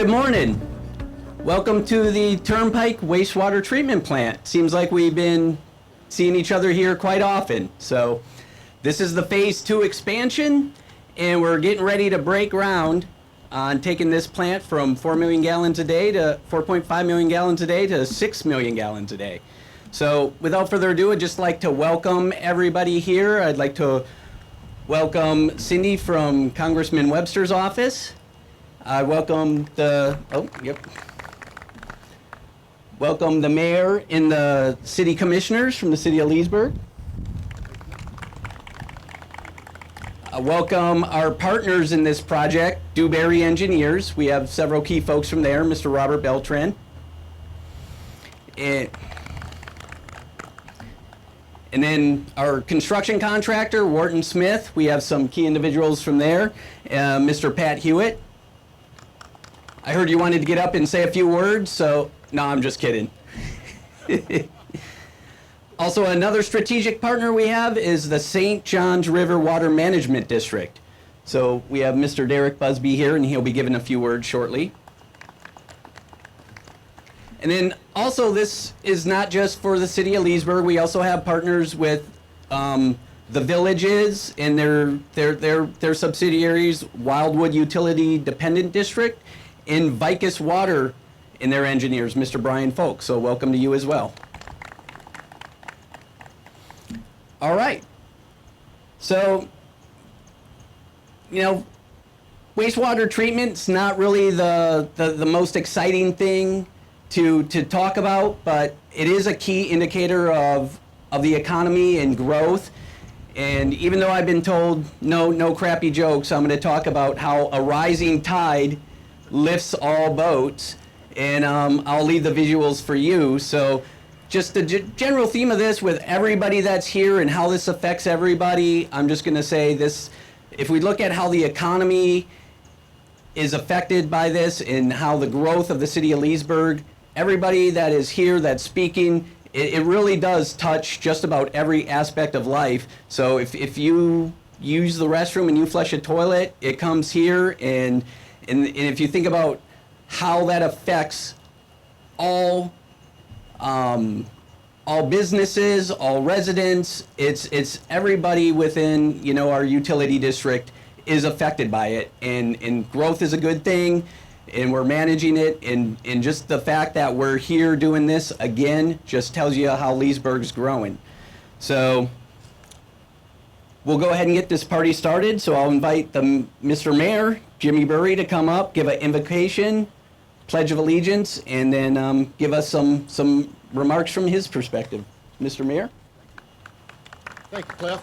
Good morning. Welcome to the Turnpike Wastewater Treatment Plant. Seems like we've been seeing each other here quite often. So this is the Phase 2 expansion, and we're getting ready to break ground on taking this plant from 4 million gallons a day to 4.5 million gallons a day to 6 million gallons a day. So without further ado, I'd just like to welcome everybody here. I'd like to welcome Cindy from Congressman Webster's office. I welcome welcome the mayor and the city commissioners from the city of Leesburg. Welcome our partners in this project, Dewberry Engineers. We have several key folks from there, Mr. Robert Beltran. And then our construction contractor, Wharton Smith. We have some key individuals from there, Mr. Pat Hewitt. I heard you wanted to get up and say a few words, so no, I'm just kidding. Also, another strategic partner we have is the St. Johns River Water Management District. So we have Mr. Derek Busby here, and he'll be giving a few words shortly. And then also, this is not just for the city of Leesburg. We also have partners with the villages and their subsidiaries, Wildwood Utility Dependent District, and Vicus Water and their engineers, Mr. Brian Folk. So welcome to you as well. All right. So, wastewater treatment's not really the most exciting thing to talk about, but it is a key indicator of the economy and growth. And even though I've been told no crappy jokes, I'm going to talk about how a rising tide lifts all boats, and I'll leave the visuals for you. So just the general theme of this with everybody that's here and how this affects everybody, I'm just going to say this: if we look at how the economy is affected by this and how the growth of the city of Leesburg, everybody that is here that's speaking, it really does touch just about every aspect of life. So if you use the restroom and you flush a toilet, it comes here, and if you think about how that affects all businesses, all residents, it's everybody within our utility district is affected by it, and growth is a good thing, and we're managing it, and just the fact that we're here doing this again just tells you how Leesburg's growing. So we'll go ahead and get this party started. So I'll invite Mr. Mayor, Jimmy Burry, to come up, give an invocation, pledge of allegiance, and then give us some remarks from his perspective. Mr. Mayor? Thank you, Cliff.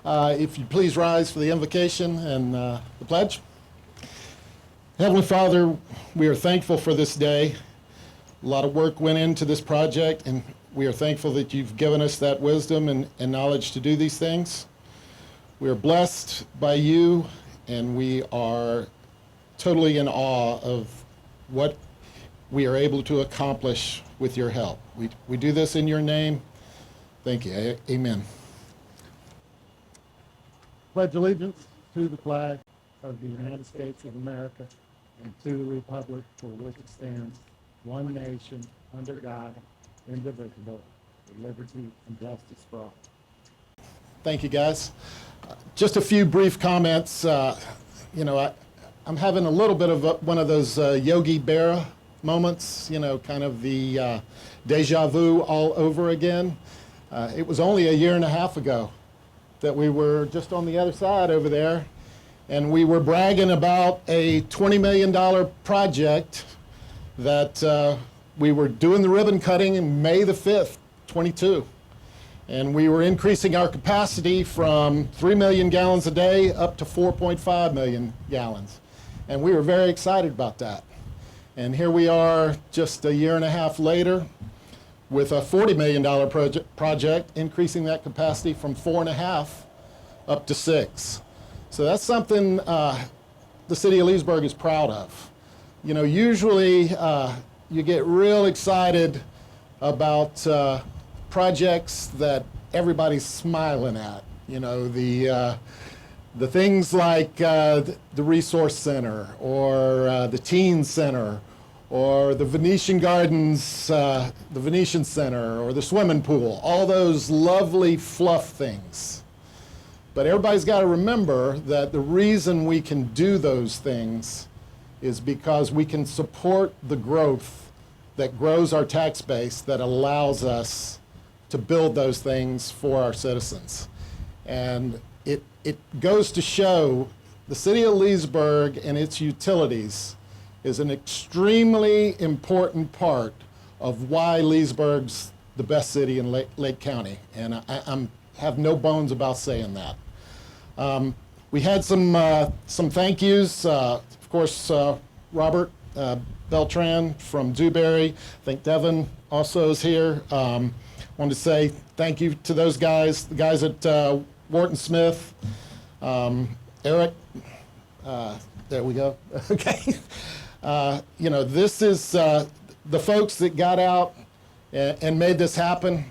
If you please rise for the invocation and the pledge. Heavenly Father, we are thankful for this day. A lot of work went into this project, and we are thankful that you've given us that wisdom and knowledge to do these things. We are blessed by you, and we are totally in awe of what we are able to accomplish with your help. We do this in your name. Thank you. Amen. Pledge allegiance to the flag of the United States of America and to the republic for which it stands, one nation, under God, indivisible, with liberty and justice for all. Thank you, guys. Just a few brief comments. I'm having a little bit of one of those Yogi Berra moments, kind of the deja vu all over again. It was only a year and a half ago that we were just on the other side over there, and we were bragging about a $20 million project that we were doing the ribbon cutting in May the 5th, 22. And we were increasing our capacity from 3 million gallons a day up to 4.5 million gallons. And we were very excited about that. And here we are just a year and a half later with a $40 million project, increasing that capacity from 4.5 up to 6. So that's something the city of Leesburg is proud of. Usually you get real excited about projects that everybody's smiling at. The things like the Resource Center or the Teen Center or the Venetian Gardens, the Venetian Center or the swimming pool, all those lovely fluff things. But everybody's got to remember that the reason we can do those things is because we can support the growth that grows our tax base that allows us to build those things for our citizens. And it goes to show the city of Leesburg and its utilities is an extremely important part of why Leesburg's the best city in Lake County. And I have no bones about saying that. We had some thank yous. Of course, Robert Beltran from Dewberry. I think Devin also is here. Wanted to say thank you to those guys, the guys at Wharton Smith, Eric, there we go, okay. You know, this is the folks that got out and made this happen,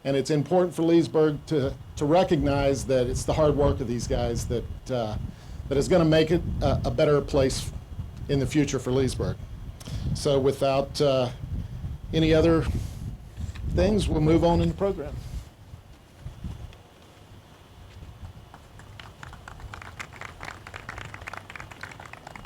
and it's important for Leesburg to recognize that it's the hard work of these guys that is going to make it a better place in the future for Leesburg. So without any other things, we'll move on in the program.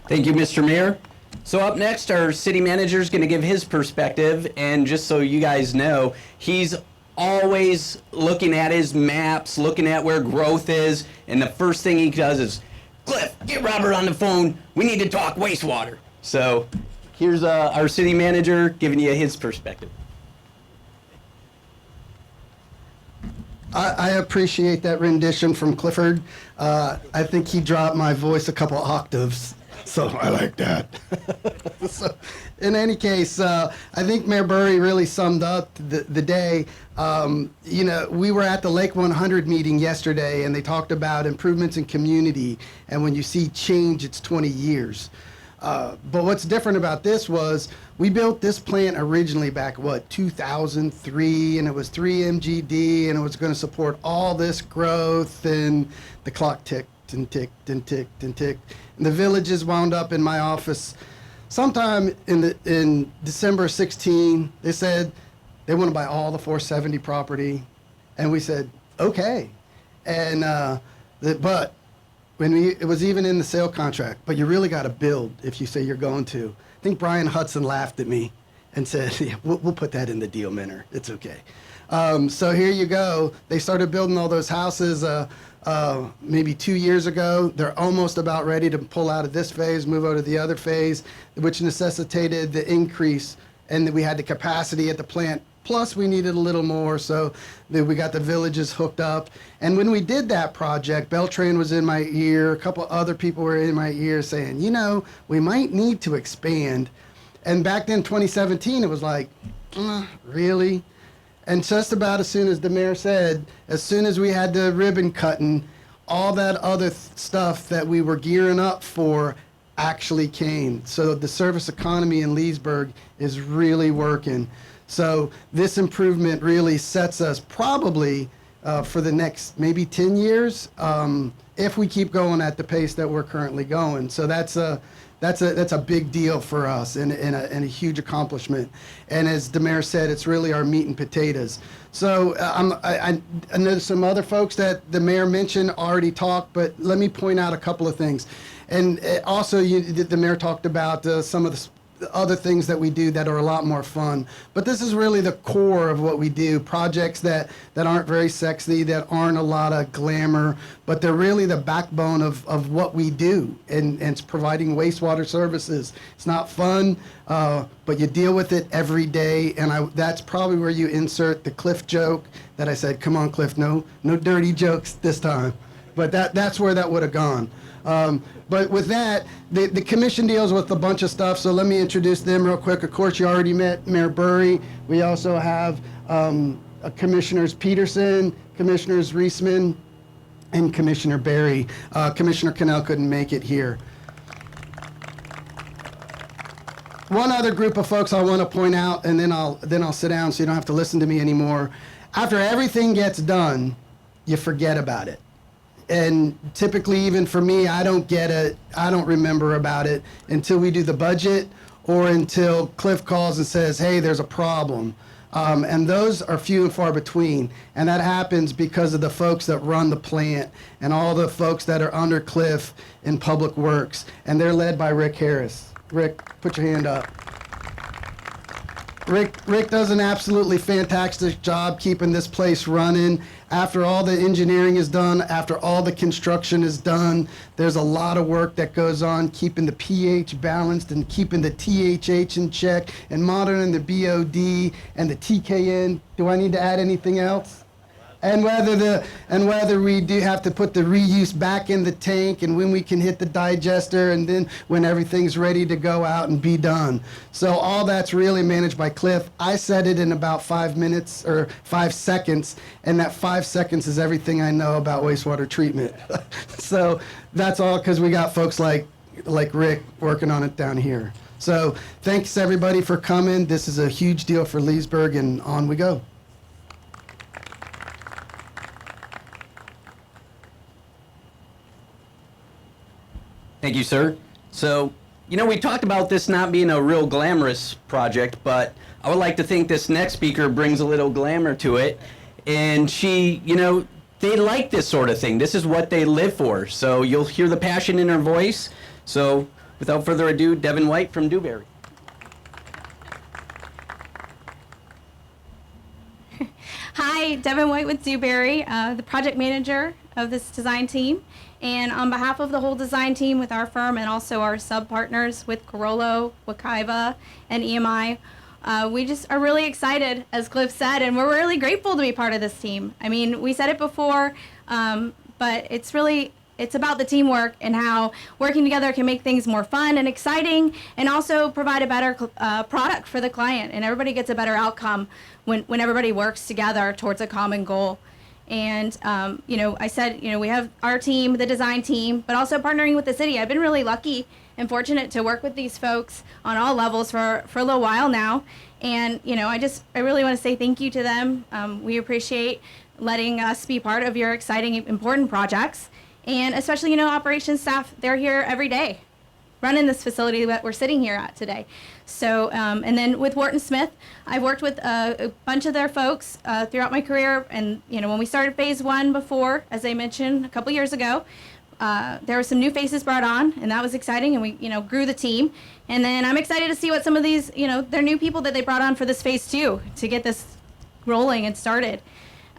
Thank you, Mr. Mayor. So up next, our city manager is going to give his perspective, and just so you guys know, he's always looking at his maps, looking at where growth is, and the first thing he does is, Cliff, get Robert on the phone. We need to talk wastewater. So here's our city manager giving you his perspective. I appreciate that rendition from Clifford. I think he dropped my voice a couple octaves, so I like that. So, in any case, I think Mayor Burry really summed up the day. You know, we were at the Lake 100 meeting yesterday, and they talked about improvements in community, and when you see change, it's 20 years. But what's different about this was we built this plant originally back, 2003, and it was 3 MGD, and it was going to support all this growth, and the clock ticked and ticked and ticked and ticked. And the villages wound up in my office sometime in December 16. They said they want to buy all the 470 property, and we said, okay. And but it was even in the sale contract, but you really got to build if you say you're going to. I think Brian Hudson laughed at me and said, yeah, we'll put that in the deal, Minner. It's okay. So here you go. They started building all those houses maybe 2 years ago. They're almost about ready to pull out of this phase, move over to the other phase, which necessitated the increase, and we had the capacity at the plant. Plus, we needed a little more, so we got the villages hooked up. And when we did that project, Beltran was in my ear, a couple other people were in my ear saying, you know, we might need to expand. And back then, 2017, it was like, really? And just about as soon as the mayor said, as soon as we had the ribbon cutting, all that other stuff that we were gearing up for actually came. So the service economy in Leesburg is really working. So this improvement really sets us probably for the next maybe 10 years if we keep going at the pace that we're currently going. So that's a big deal for us and a huge accomplishment. And as the mayor said, it's really our meat and potatoes. So I know some other folks that the mayor mentioned already talked, but let me point out a couple of things. And also the mayor talked about some of the other things that we do that are a lot more fun. But this is really the core of what we do, projects that aren't very sexy, that aren't a lot of glamour, but they're really the backbone of what we do, and it's providing wastewater services. It's not fun, but you deal with it every day, and that's probably where you insert the Cliff joke that I said, come on, Cliff, no dirty jokes this time. But that's where that would have gone. But with that, the commission deals with a bunch of stuff, so let me introduce them real quick. Of course, you already met Mayor Burry. We also have Commissioners Peterson, Commissioners Reisman, and Commissioner Barry. Commissioner Cannell couldn't make it here. One other group of folks I want to point out, and then I'll sit down so you don't have to listen to me anymore. After everything gets done, you forget about it. and typically even for me, I don't remember about it until we do the budget or until Cliff calls and says, hey, there's a problem. And those are few and far between. And that happens because of the folks that run the plant and all the folks that are under Cliff in Public Works. And they're led by Rick Harris. Rick, put your hand up. Rick does an absolutely fantastic job keeping this place running. After all the engineering is done, after all the construction is done, there's a lot of work that goes on keeping the pH balanced and keeping the THH in check and monitoring the BOD and the TKN. Do I need to add anything else? And whether we do have to put the reuse back in the tank and when we can hit the digester and then when everything's ready to go out and be done. So all that's really managed by Cliff. I said it in about 5 minutes or 5 seconds, and that 5 seconds is everything I know about wastewater treatment. So that's all because we got folks like Rick working on it down here. So thanks everybody for coming. This is a huge deal for Leesburg, and on we go. Thank you, sir. So, we talked about this not being a real glamorous project, but I would like to think this next speaker brings a little glamour to it. And she, they like this sort of thing. This is what they live for. So you'll hear the passion in her voice. So without further ado, Devin White from Dewberry. Hi, Devin White with Dewberry, the project manager of this design team. And on behalf of the whole design team with our firm and also our sub-partners with Carollo, Wakaiva, and EMI, we just are really excited, as Cliff said, and we're really grateful to be part of this team. I mean, we said it before, but it's about the teamwork and how working together can make things more fun and exciting and also provide a better product for the client. And everybody gets a better outcome when everybody works together towards a common goal. And, I said, we have our team, the design team, but also partnering with the city. I've been really lucky and fortunate to work with these folks on all levels for a little while now. And, I really want to say thank you to them. We appreciate letting us be part of your exciting, important projects. And especially, operations staff, they're here every day running this facility that we're sitting here at today. So, and then with Wharton Smith, I've worked with a bunch of their folks throughout my career. And, when we started phase 1 before, as I mentioned a couple years ago, there were some new faces brought on, and that was exciting, and we, grew the team. And then I'm excited to see what some of these, they're new people that they brought on for this phase 2 to get this rolling and started.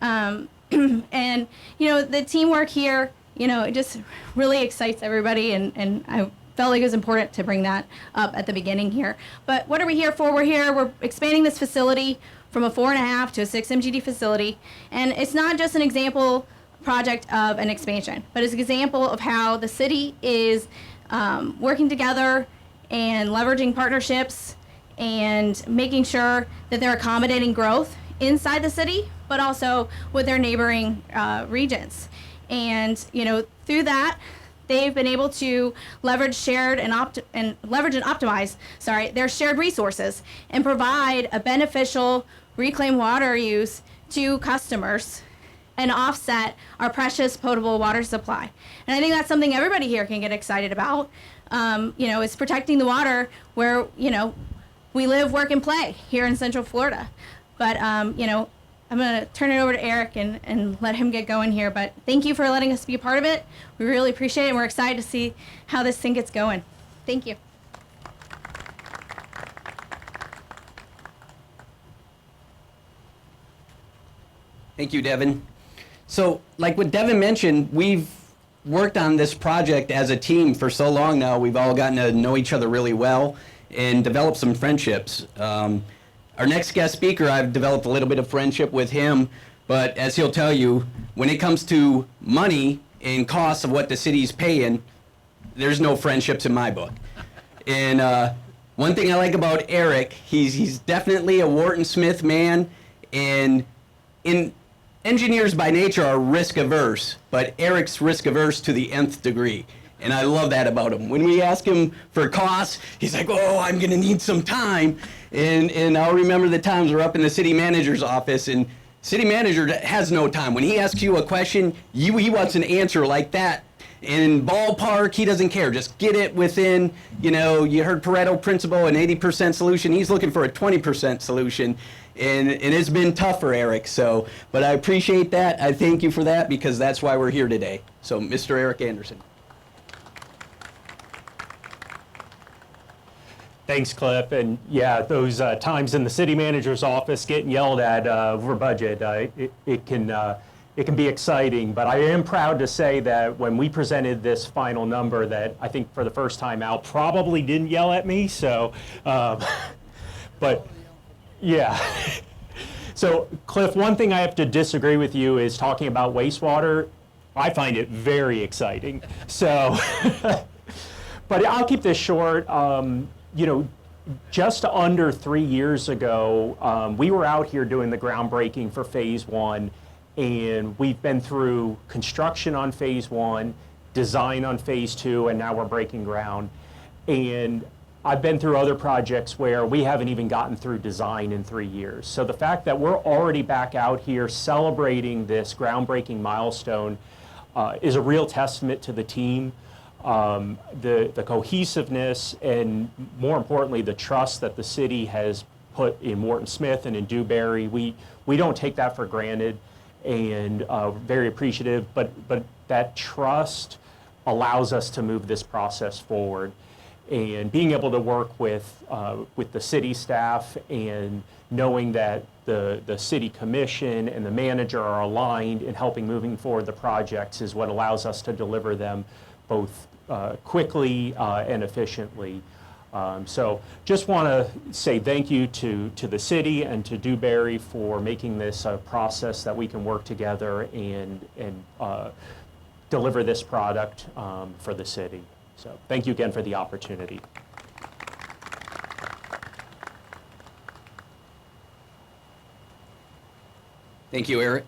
And, the teamwork here, it just really excites everybody, and I felt like it was important to bring that up at the beginning here. But what are we here for? We're expanding this facility from a 4.5 to a 6 MGD facility. And it's not just an example project of an expansion, but it's an example of how the city is working together and leveraging partnerships and making sure that they're accommodating growth inside the city, but also with their neighboring regions. And, through that, they've been able to leverage and optimize their shared resources and provide a beneficial reclaimed water use to customers and offset our precious potable water supply. And I think that's something everybody here can get excited about. Is protecting the water where, we live, work, and play here in Central Florida. But, I'm going to turn it over to Eric and let him get going here. But thank you for letting us be a part of it. We really appreciate it, and we're excited to see how this thing gets going. Thank you. Thank you, Devin. So, like what Devin mentioned, we've worked on this project as a team for so long now. We've all gotten to know each other really well and developed some friendships. Our next guest speaker, I've developed a little bit of friendship with him, but as he'll tell you, when it comes to money and costs of what the city's paying, there's no friendships in my book. And one thing I like about Eric, he's definitely a Wharton Smith man, and engineers by nature are risk averse, but Eric's risk averse to the nth degree. And I love that about him. When we ask him for costs, he's like, oh, I'm gonna need some time. And I'll remember the times we're up in the city manager's office and City manager has no time. When he asks you a question, he wants an answer like that. In ballpark, he doesn't care. Just get it within, you heard Pareto principle, an 80% solution. He's looking for a 20% solution. And it's been tough for Eric. So, but I appreciate that. I thank you for that because that's why we're here today. So, Mr. Eric Anderson. Thanks, Cliff. And yeah, those times in the city manager's office getting yelled at over budget, it can be exciting. But I am proud to say that when we presented this final number, that I think for the first time Al probably didn't yell at me. So, but yeah. So, Cliff, one thing I have to disagree with you is talking about wastewater. I find it very exciting. So, but I'll keep this short. Just under 3 years ago, we were out here doing the groundbreaking for phase one, and we've been through construction on phase one, design on phase two, and now we're breaking ground. And I've been through other projects where we haven't even gotten through design in 3 years. So the fact that we're already back out here celebrating this groundbreaking milestone is a real testament to the team. The cohesiveness and, more importantly, the trust that the city has put in Morton Smith and in Dewberry. We don't take that for granted, and very appreciative, but that trust allows us to move this process forward. And being able to work with the city staff and knowing that the city commission and the manager are aligned in helping moving forward the projects is what allows us to deliver them both quickly and efficiently. So just want to say thank you to the city and to Dewberry for making this a process that we can work together and deliver this product for the city. So thank you again for the opportunity. Thank you, Eric.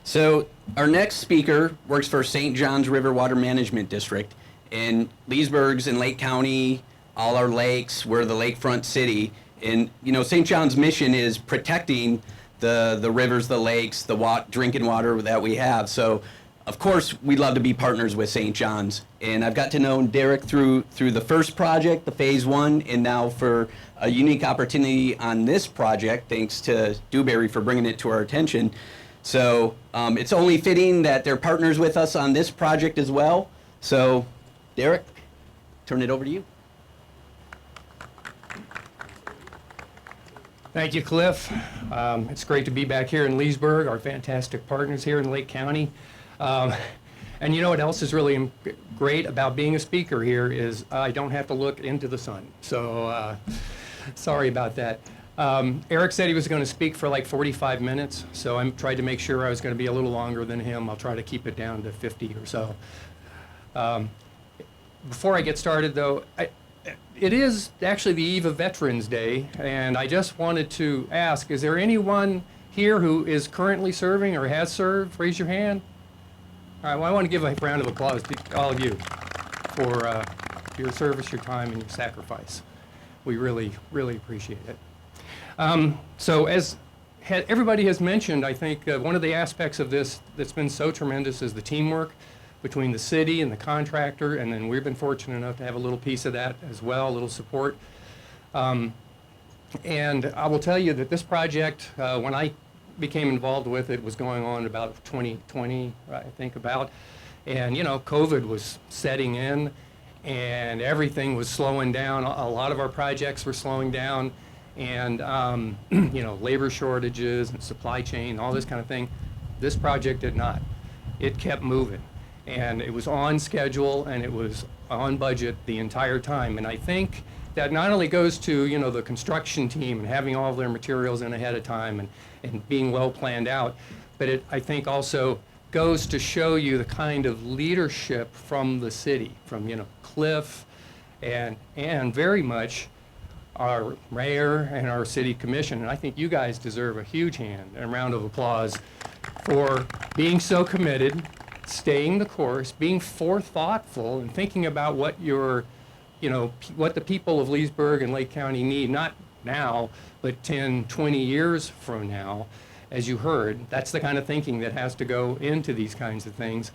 So our next speaker works for St. John's River Water Management District. In Leesburg's in Lake County, all our lakes, we're the lakefront city. And, St. John's mission is protecting the rivers, the lakes, the drinking water that we have. So, of course, we'd love to be partners with St. John's. And I've got to know Derek through the first project, the phase one, and now for a unique opportunity on this project, thanks to Dewberry for bringing it to our attention. So it's only fitting that they're partners with us on this project as well. So, Derek, turn it over to you. Thank you, Cliff. It's great to be back here in Leesburg, our fantastic partners here in Lake County. And you know what else is really great about being a speaker here is I don't have to look into the sun. So sorry about that. Eric said he was going to speak for like 45 minutes, so I tried to make sure I was going to be a little longer than him. I'll try to keep it down to 50 or so. Before I get started, though, it is actually the eve of Veterans Day, and I just wanted to ask, is there anyone here who is currently serving or has served? Raise your hand. All right, well, I want to give a round of applause to all of you for your service, your time, and your sacrifice. We really, really appreciate it. So as everybody has mentioned, I think one of the aspects of this that's been so tremendous is the teamwork between the city and the contractor, and then we've been fortunate enough to have a little piece of that as well, a little support. And I will tell you that this project, when I became involved with it, was going on about 2020, I think about, and COVID was setting in, and everything was slowing down. A lot of our projects were slowing down, and labor shortages and supply chain, all this kind of thing. This project did not. It kept moving. And it was on schedule and it was on budget the entire time. And I think that not only goes to the construction team and having all of their materials in ahead of time and being well planned out, but it I think also goes to show you the kind of leadership from the city, from Cliff and very much our mayor and our city commission. And I think you guys deserve a huge hand and a round of applause for being so committed, staying the course, being forethoughtful, and thinking about what what the people of Leesburg and Lake County need, not now, but 10, 20 years from now. as you heard. That's the kind of thinking that has to go into these kinds of things.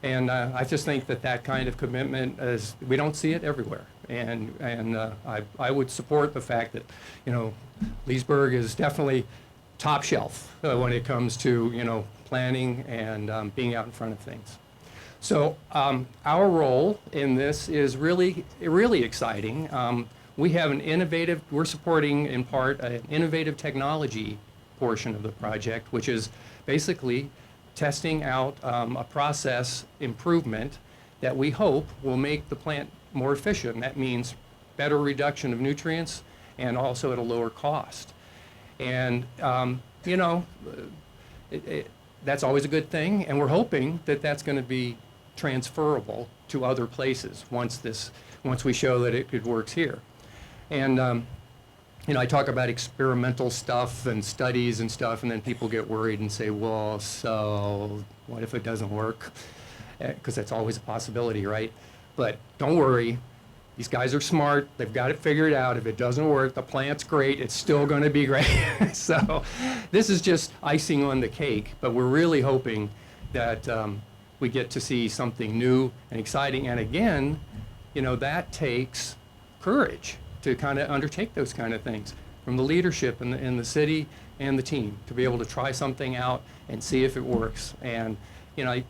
And I just think that that kind of commitment we don't see it everywhere. And I would support the fact that, Leesburg is definitely top shelf when it comes to, planning and being out in front of things. So our role in this is really exciting. We have we're supporting in part an innovative technology portion of the project, which is basically testing out a process improvement that we hope will make the plant more efficient. And that means better reduction of nutrients and also at a lower cost. And, that's always a good thing, and we're hoping that that's going to be transferable to other places once we show that it works here. And I talk about experimental stuff and studies and stuff, and then people get worried and say, well, so what if it doesn't work? Because that's always a possibility, right? But don't worry. These guys are smart. They've got it figured out. If it doesn't work, the plant's great. It's still going to be great. So this is just icing on the cake, but we're really hoping that we get to see something new and exciting. And again, that takes courage to kind of undertake those kind of things from the leadership in the city and the team to be able to try something out and see if it works. And,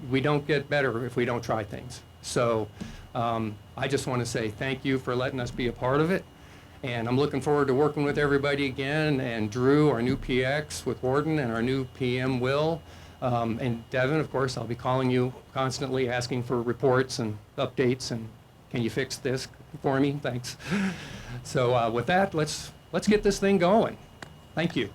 we don't get better if we don't try things. So I just want to say thank you for letting us be a part of it. And I'm looking forward to working with everybody again, and Drew, our new PX with Warden, and our new PM, Will. And Devin, of course, I'll be calling you constantly asking for reports and updates, and can you fix this for me? Thanks. So with that, let's get this thing going. Thank you.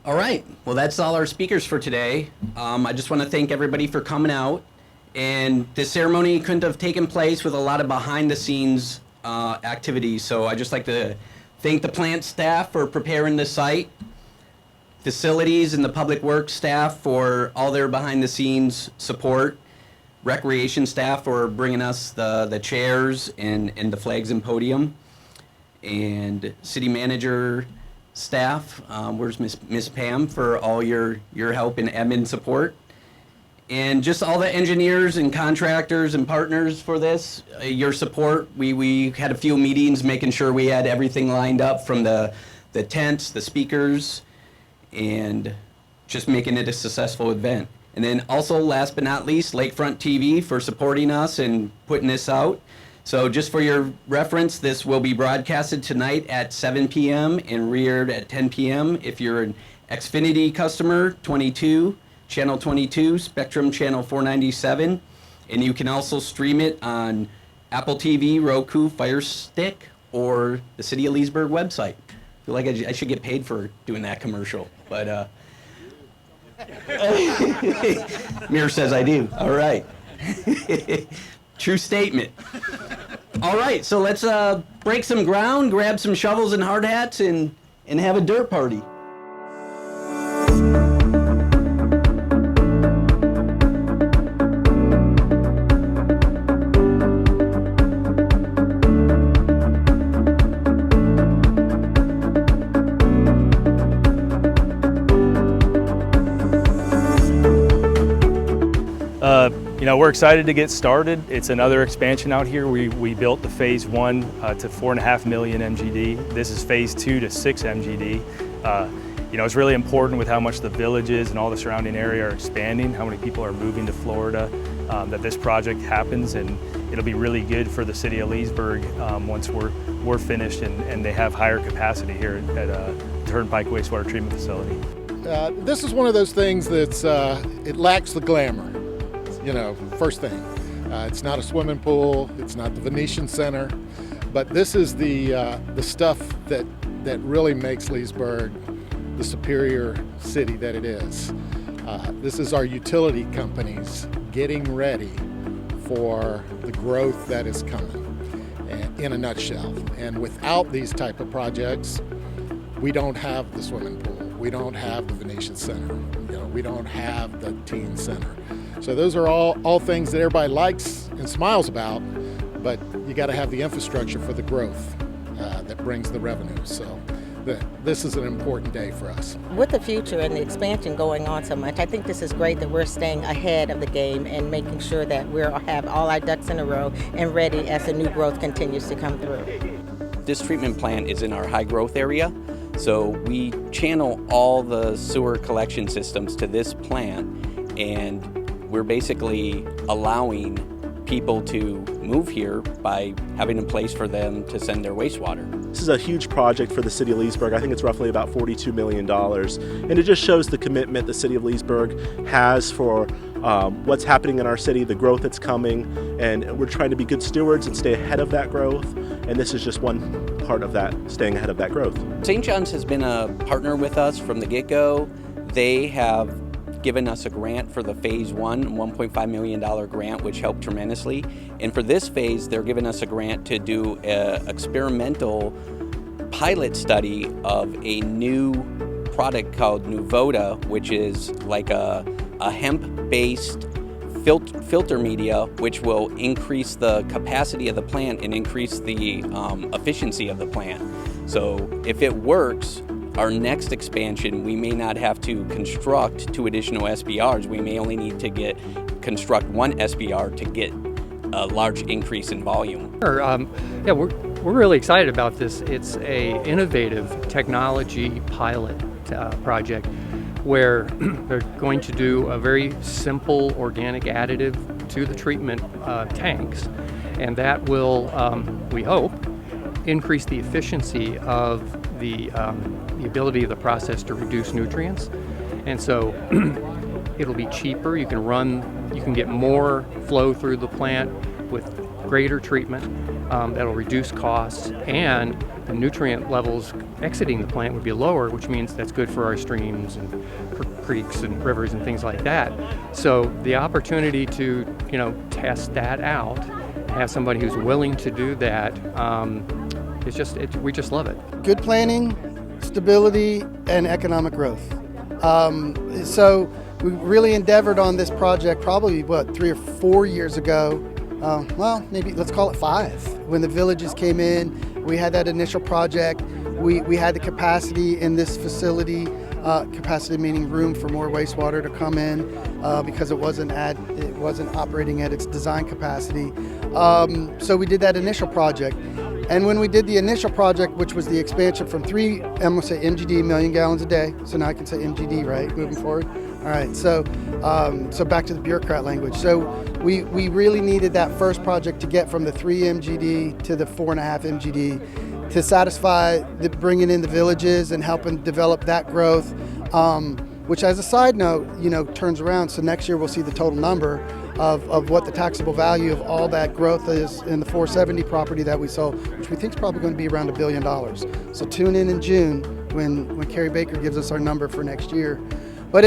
All right. Well, that's all our speakers for today. I just want to thank everybody for coming out. And this ceremony couldn't have taken place with a lot of behind-the-scenes activities. So I just like to thank the plant staff for preparing the site, facilities and the public works staff for all their behind-the-scenes support, recreation staff for bringing us the chairs and the flags and podium, and city manager staff, where's Miss Pam, for all your help and admin support, and just all the engineers and contractors and partners for this, your support. We had a few meetings making sure we had everything lined up, from the tents, the speakers, and just making it a successful event. And then also, last but not least, Lakefront TV for supporting us and putting this out. So just for your reference, this will be broadcasted tonight at 7 p.m. and reared at 10 p.m. If you're an Xfinity customer, channel 22, Spectrum channel 497. And you can also stream it on Apple TV, Roku, Fire Stick, or the City of Leesburg website. I feel like I should get paid for doing that commercial, but Mir says I do. All right. True statement. All right, so let's break some ground, grab some shovels and hard hats, and have a dirt party. We're excited to get started. It's another expansion out here. We built the phase 1 to 4.5 million MGD. This is phase 2 to 6 MGD. It's really important with how much the villages and all the surrounding area are expanding, how many people are moving to Florida, that this project happens, and it'll be really good for the city of Leesburg once we're finished and they have higher capacity here at Turnpike Wastewater Treatment Facility. This is one of those things that's, it lacks the glamour. First thing, it's not a swimming pool, it's not the Venetian Center, but this is the stuff that really makes Leesburg the superior city that it is. This is our utility companies getting ready for the growth that is coming, in a nutshell. And without these type of projects, we don't have the swimming pool, we don't have the Venetian Center, we don't have the teen center. So those are all things that everybody likes and smiles about, but you got to have the infrastructure for the growth that brings the revenue. So this is an important day for us. With the future and the expansion going on so much, I think this is great that we're staying ahead of the game and making sure that we have all our ducks in a row and ready as the new growth continues to come through. This treatment plant is in our high growth area, so we channel all the sewer collection systems to this plant, and we're basically allowing people to move here by having a place for them to send their wastewater. This is a huge project for the City of Leesburg. I think it's roughly about $42 million. And it just shows the commitment the City of Leesburg has for what's happening in our city, the growth that's coming, and we're trying to be good stewards and stay ahead of that growth. And this is just one part of that, staying ahead of that growth. St. John's has been a partner with us from the get-go. They have given us a grant for the phase one, $1.5 million grant, which helped tremendously. And for this phase, they're giving us a grant to do an experimental pilot study of a new product called Nuvota, which is like a hemp-based filter media, which will increase the capacity of the plant and increase the efficiency of the plant. So if it works, our next expansion, we may not have to construct 2 additional SBRs. We may only need to construct 1 SBR to get a large increase in volume. Yeah, we're really excited about this. It's a innovative technology pilot project where they're going to do a very simple organic additive to the treatment tanks, and that will, we hope, increase the efficiency of the ability of the process to reduce nutrients. And so it'll be cheaper. You can get more flow through the plant with greater treatment. That'll reduce costs, and the nutrient levels exiting the plant would be lower, which means that's good for our streams and creeks and rivers and things like that. So the opportunity to, test that out, have somebody who's willing to do that, we just love it. Good planning, stability, and economic growth. So we really endeavored on this project probably, 3 or 4 years ago. Well, maybe let's call it 5. When the villages came in, we had that initial project. We had the capacity in this facility, capacity meaning room for more wastewater to come in because it wasn't operating at its design capacity. So we did that initial project. And when we did the initial project, which was the expansion from 3, I'm going to say MGD, million gallons a day. So now I can say MGD, right, moving forward? All right, so back to the bureaucrat language. So we really needed that first project to get from the 3 MGD to the 4.5 MGD to satisfy bringing in the villages and helping develop that growth, which as a side note, turns around. So next year we'll see the total number of what the taxable value of all that growth is in the 470 property that we sold, which we think is probably going to be around $1 billion. So tune in June when Carrie Baker gives us our number for next year. But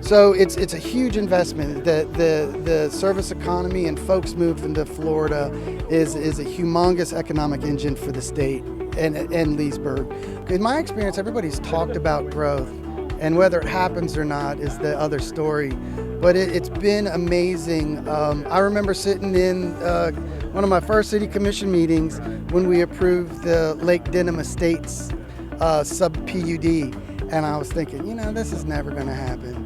so it's a huge investment. The service economy and folks moving to Florida is a humongous economic engine for the state and Leesburg. In my experience, everybody's talked about growth, and whether it happens or not is the other story. But it's been amazing. I remember sitting in one of my first city commission meetings when we approved the Lake Denham Estates sub-PUD. And I was thinking, this is never going to happen.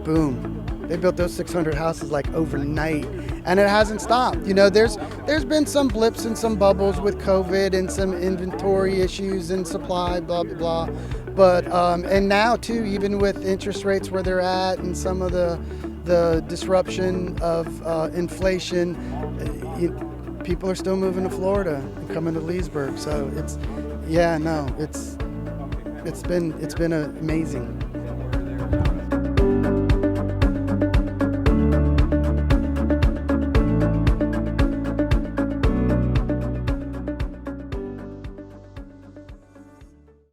Boom. They built those 600 houses like overnight. And it hasn't stopped. There's been some blips and some bubbles with COVID and some inventory issues and supply, blah, blah, blah. But, and now too, even with interest rates where they're at and some of the disruption of inflation, people are still moving to Florida and coming to Leesburg. So it's been amazing.